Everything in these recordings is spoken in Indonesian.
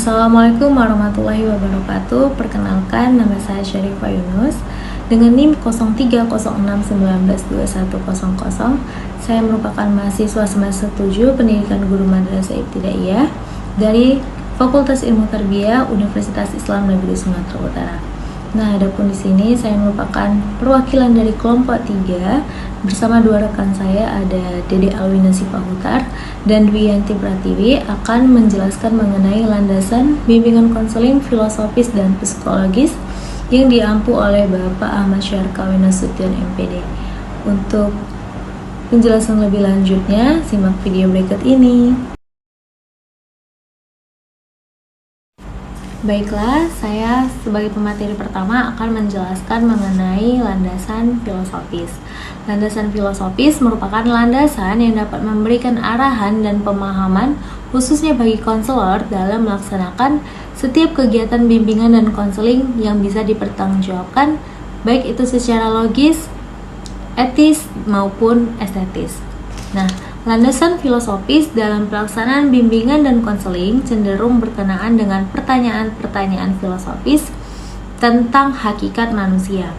Assalamualaikum warahmatullahi wabarakatuh. Perkenalkan, nama saya Syarifah Yunus dengan NIM 0306192100. Saya merupakan mahasiswa semester 7 Pendidikan Guru Madrasah Ibtidaiyah dari Fakultas Ilmu Tarbiyah Universitas Islam Negeri Sumatera Utara. Nah, adapun di sini saya merupakan perwakilan dari kelompok 3 bersama dua rekan saya, ada Dede Alwina Sipahutar dan Dwi Yanti Pratiwi, akan menjelaskan mengenai landasan bimbingan konseling filosofis dan psikologis yang diampu oleh Bapak Ahmad Syarkawi Nasution MPD. Untuk penjelasan lebih lanjutnya, simak video berikut ini. Baiklah, saya sebagai pemateri pertama akan menjelaskan mengenai landasan filosofis. Landasan filosofis merupakan landasan yang dapat memberikan arahan dan pemahaman khususnya bagi konselor dalam melaksanakan setiap kegiatan bimbingan dan konseling yang bisa dipertanggungjawabkan, baik itu secara logis, etis, maupun estetis. Nah, landasan filosofis dalam pelaksanaan bimbingan dan konseling cenderung berkenaan dengan pertanyaan-pertanyaan filosofis tentang hakikat manusia.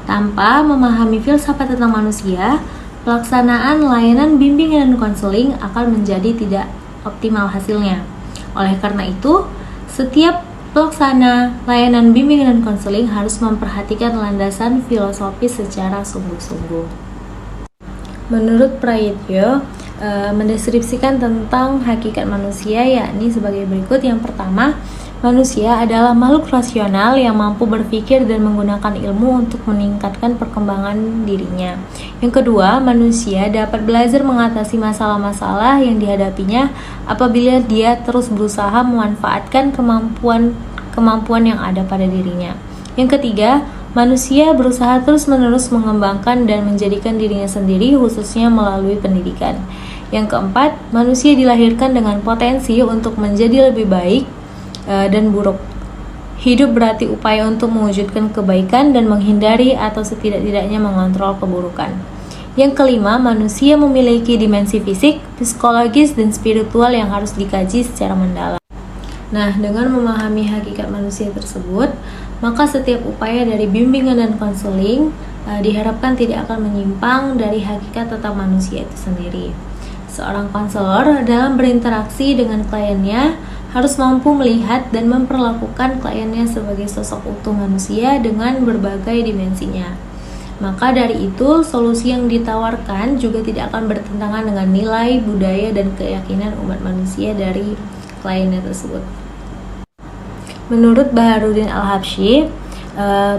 Tanpa memahami filsafat tentang manusia, pelaksanaan layanan bimbingan dan konseling akan menjadi tidak optimal hasilnya. Oleh karena itu, setiap pelaksana layanan bimbingan dan konseling harus memperhatikan landasan filosofis secara sungguh-sungguh. Menurut Prayitno, mendeskripsikan tentang hakikat manusia yakni sebagai berikut. Yang pertama, manusia adalah makhluk rasional yang mampu berpikir dan menggunakan ilmu untuk meningkatkan perkembangan dirinya. Yang kedua, manusia dapat belajar mengatasi masalah-masalah yang dihadapinya apabila dia terus berusaha memanfaatkan kemampuan yang ada pada dirinya. Yang ketiga, manusia berusaha terus-menerus mengembangkan dan menjadikan dirinya sendiri, khususnya melalui pendidikan. Yang keempat, manusia dilahirkan dengan potensi untuk menjadi lebih baik dan buruk. Hidup berarti upaya untuk mewujudkan kebaikan dan menghindari atau setidak-tidaknya mengontrol keburukan. Yang kelima, manusia memiliki dimensi fisik, psikologis, dan spiritual yang harus dikaji secara mendalam. Nah, dengan memahami hakikat manusia tersebut, maka setiap upaya dari bimbingan dan konseling diharapkan tidak akan menyimpang dari hakikat tentang manusia itu sendiri. Seorang konselor dalam berinteraksi dengan kliennya harus mampu melihat dan memperlakukan kliennya sebagai sosok utuh manusia dengan berbagai dimensinya. Maka dari itu, solusi yang ditawarkan juga tidak akan bertentangan dengan nilai, budaya, dan keyakinan umat manusia dari kliennya tersebut. Menurut Baharudin Al-Habsyi,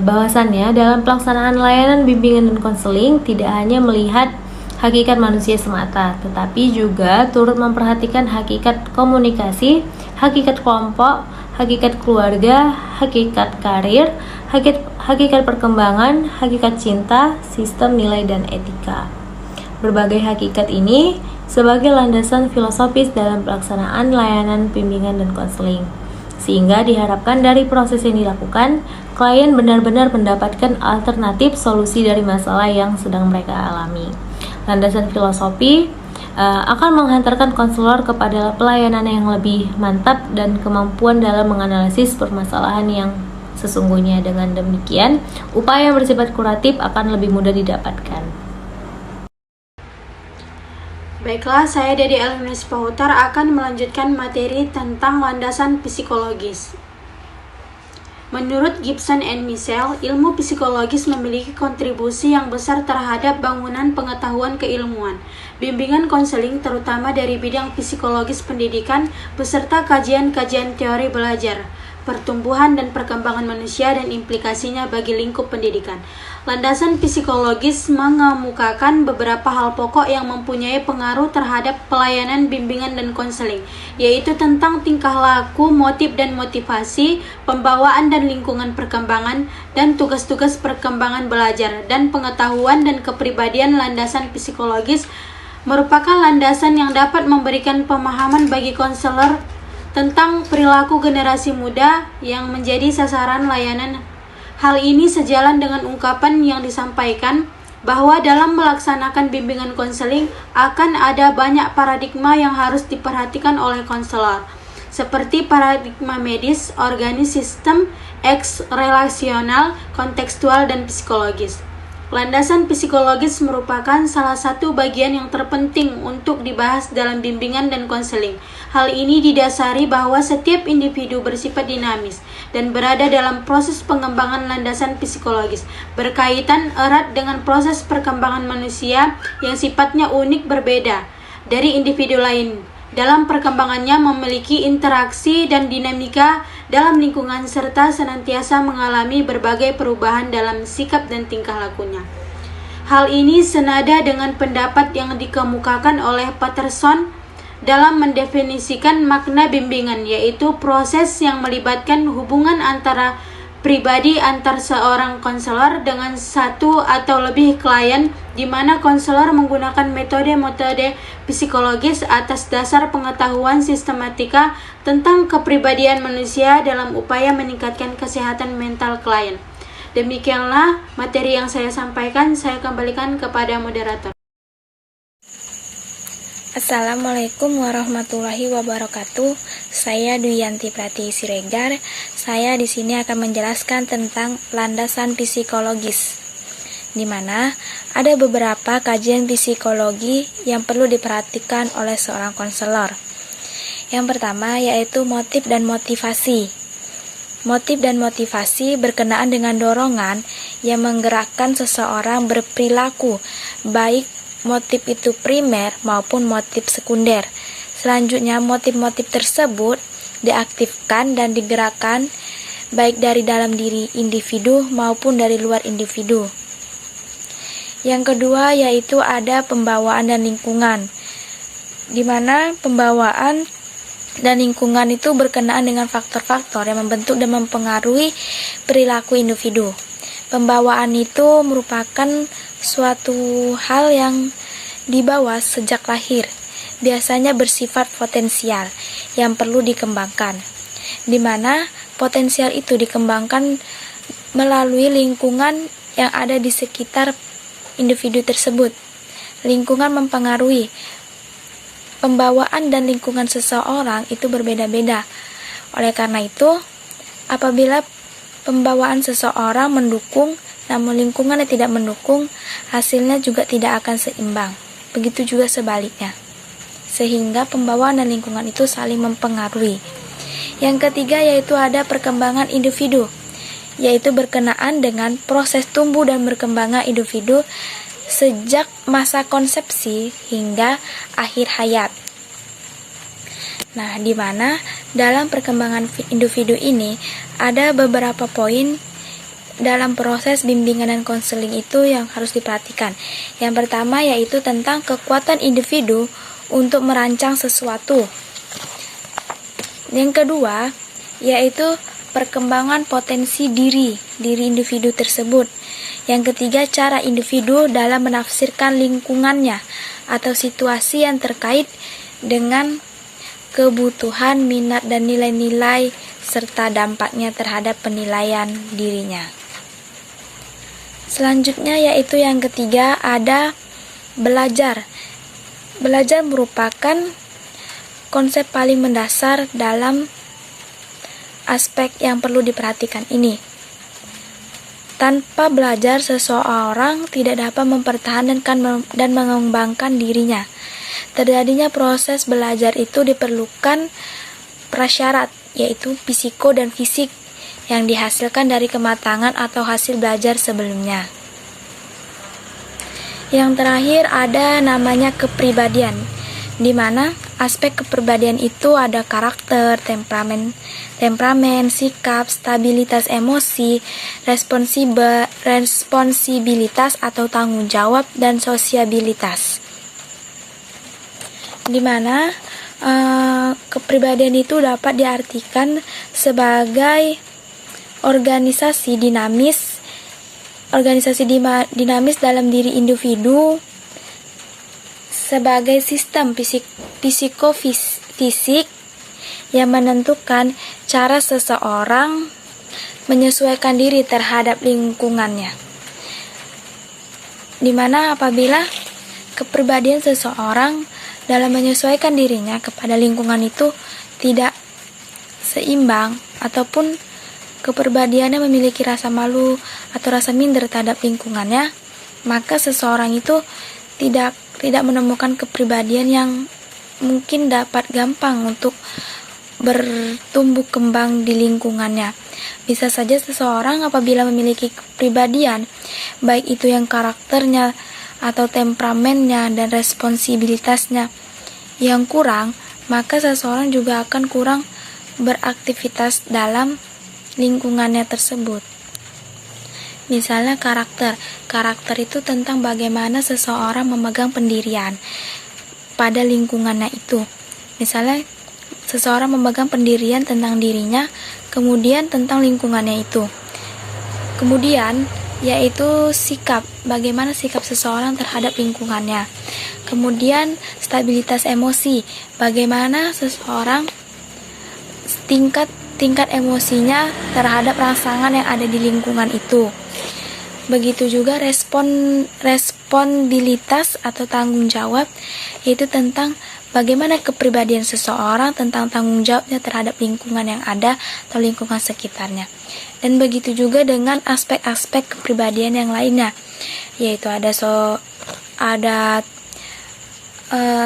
bahwasannya dalam pelaksanaan layanan bimbingan dan konseling tidak hanya melihat hakikat manusia semata, tetapi juga turut memperhatikan hakikat komunikasi, hakikat kelompok, hakikat keluarga, hakikat karir, hakikat perkembangan, hakikat cinta, sistem nilai, dan etika. Berbagai hakikat ini sebagai landasan filosofis dalam pelaksanaan layanan bimbingan dan konseling, sehingga diharapkan dari proses yang dilakukan, klien benar-benar mendapatkan alternatif solusi dari masalah yang sedang mereka alami. Landasan filosofi akan menghantarkan konselor kepada pelayanan yang lebih mantap dan kemampuan dalam menganalisis permasalahan yang sesungguhnya. Dengan demikian, upaya yang bersifat kuratif akan lebih mudah didapatkan. Baiklah, saya Dede Alwina Sipahutar akan melanjutkan materi tentang landasan psikologis. Menurut Gibson and Michel, ilmu psikologis memiliki kontribusi yang besar terhadap bangunan pengetahuan keilmuan. Bimbingan konseling terutama dari bidang psikologis pendidikan beserta kajian-kajian teori belajar, pertumbuhan dan perkembangan manusia dan implikasinya bagi lingkup pendidikan. Landasan psikologis mengemukakan beberapa hal pokok yang mempunyai pengaruh terhadap pelayanan bimbingan dan konseling, yaitu tentang tingkah laku, motif dan motivasi, pembawaan dan lingkungan perkembangan, dan tugas-tugas perkembangan belajar dan pengetahuan dan kepribadian. Landasan psikologis merupakan landasan yang dapat memberikan pemahaman bagi konselor tentang perilaku generasi muda yang menjadi sasaran layanan. Hal ini sejalan dengan ungkapan yang disampaikan bahwa dalam melaksanakan bimbingan konseling akan ada banyak paradigma yang harus diperhatikan oleh konselor. seperti paradigma medis, organis, sistem, relasional, kontekstual, dan psikologis. Landasan psikologis merupakan salah satu bagian yang terpenting untuk dibahas dalam bimbingan dan konseling. Hal ini didasari bahwa setiap individu bersifat dinamis dan berada dalam proses pengembangan landasan psikologis, berkaitan erat dengan proses perkembangan manusia yang sifatnya unik berbeda dari individu lain. Dalam perkembangannya memiliki interaksi dan dinamika dalam lingkungan serta senantiasa mengalami berbagai perubahan dalam sikap dan tingkah lakunya. Hal ini senada dengan pendapat yang dikemukakan oleh Patterson dalam mendefinisikan makna bimbingan, yaitu proses yang melibatkan hubungan antara pribadi antar seorang konselor dengan satu atau lebih klien, di mana konselor menggunakan metode-metode psikologis atas dasar pengetahuan sistematika tentang kepribadian manusia dalam upaya meningkatkan kesehatan mental klien. Demikianlah materi yang saya sampaikan. Saya kembalikan kepada moderator. Assalamualaikum warahmatullahi wabarakatuh. Saya Duyanti Prati Siregar. Saya di sini akan menjelaskan tentang landasan psikologis, di mana ada beberapa kajian psikologi yang perlu diperhatikan oleh seorang konselor. Yang pertama yaitu motif dan motivasi. Motif dan motivasi berkenaan dengan dorongan yang menggerakkan seseorang berperilaku, baik motif itu primer maupun motif sekunder. Selanjutnya, motif-motif tersebut diaktifkan dan digerakkan baik dari dalam diri individu maupun dari luar individu. Yang kedua yaitu ada pembawaan dan lingkungan, di mana pembawaan dan lingkungan itu berkenaan dengan faktor-faktor yang membentuk dan mempengaruhi perilaku individu. Pembawaan itu merupakan suatu hal yang dibawa sejak lahir, biasanya bersifat potensial yang perlu dikembangkan, di mana potensial itu dikembangkan melalui lingkungan yang ada di sekitar individu tersebut. Lingkungan mempengaruhi. Pembawaan dan lingkungan seseorang itu berbeda-beda. Oleh karena itu, apabila pembawaan seseorang mendukung namun lingkungannya tidak mendukung, hasilnya juga tidak akan seimbang. Begitu juga sebaliknya. Sehingga pembawaan dan lingkungan itu saling mempengaruhi. Yang ketiga yaitu ada perkembangan individu, yaitu berkenaan dengan proses tumbuh dan berkembangnya individu sejak masa konsepsi hingga akhir hayat. Nah, di mana dalam perkembangan individu ini ada beberapa poin dalam proses bimbingan dan konseling itu yang harus diperhatikan. Yang pertama yaitu tentang kekuatan individu untuk merancang sesuatu. Yang kedua yaitu perkembangan potensi diri individu tersebut. Yang ketiga, cara individu dalam menafsirkan lingkungannya atau situasi yang terkait dengan kebutuhan, minat, dan nilai-nilai serta dampaknya terhadap penilaian dirinya. Selanjutnya yaitu yang ketiga ada belajar. Belajar merupakan konsep paling mendasar dalam aspek yang perlu diperhatikan ini. Tanpa belajar, seseorang tidak dapat mempertahankan dan mengembangkan dirinya. Terjadinya proses belajar itu diperlukan prasyarat, yaitu psiko dan fisik, yang dihasilkan dari kematangan atau hasil belajar sebelumnya. Yang terakhir ada namanya kepribadian, di mana aspek kepribadian itu ada karakter, temperamen, sikap, stabilitas emosi, responsibilitas atau tanggung jawab, dan sosiabilitas. Di mana kepribadian itu dapat diartikan sebagai organisasi dinamis dalam diri individu sebagai sistem psikofisik yang menentukan cara seseorang menyesuaikan diri terhadap lingkungannya. Di mana apabila kepribadian seseorang dalam menyesuaikan dirinya kepada lingkungan itu tidak seimbang ataupun kepribadiannya memiliki rasa malu atau rasa minder terhadap lingkungannya, maka seseorang itu tidak menemukan kepribadian yang mungkin dapat gampang untuk bertumbuh kembang di lingkungannya. Bisa saja seseorang apabila memiliki kepribadian, baik itu yang karakternya atau temperamennya dan responsibilitasnya yang kurang, maka seseorang juga akan kurang beraktivitas dalam lingkungannya tersebut. Misalnya karakter itu tentang bagaimana seseorang memegang pendirian pada lingkungannya itu. Misalnya seseorang memegang pendirian tentang dirinya, kemudian tentang lingkungannya itu. Kemudian yaitu sikap, bagaimana sikap seseorang terhadap lingkungannya. Kemudian stabilitas emosi, bagaimana seseorang tingkat emosinya terhadap rangsangan yang ada di lingkungan itu. Begitu juga responsibilitas atau tanggung jawab, yaitu tentang bagaimana kepribadian seseorang tentang tanggung jawabnya terhadap lingkungan yang ada atau lingkungan sekitarnya. Dan begitu juga dengan aspek-aspek kepribadian yang lainnya, yaitu ada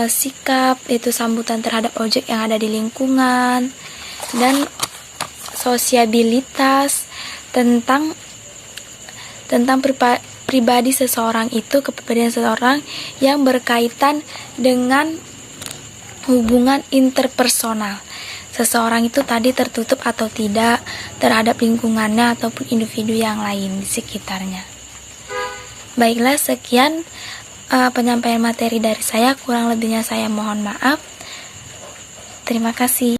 sikap, yaitu sambutan terhadap objek yang ada di lingkungan, dan sosiabilitas tentang pribadi seseorang itu, kepribadian seseorang yang berkaitan dengan hubungan interpersonal. Seseorang itu tadi tertutup atau tidak terhadap lingkungannya ataupun individu yang lain di sekitarnya. Baiklah, sekian penyampaian materi dari saya, kurang lebihnya saya mohon maaf. Terima kasih.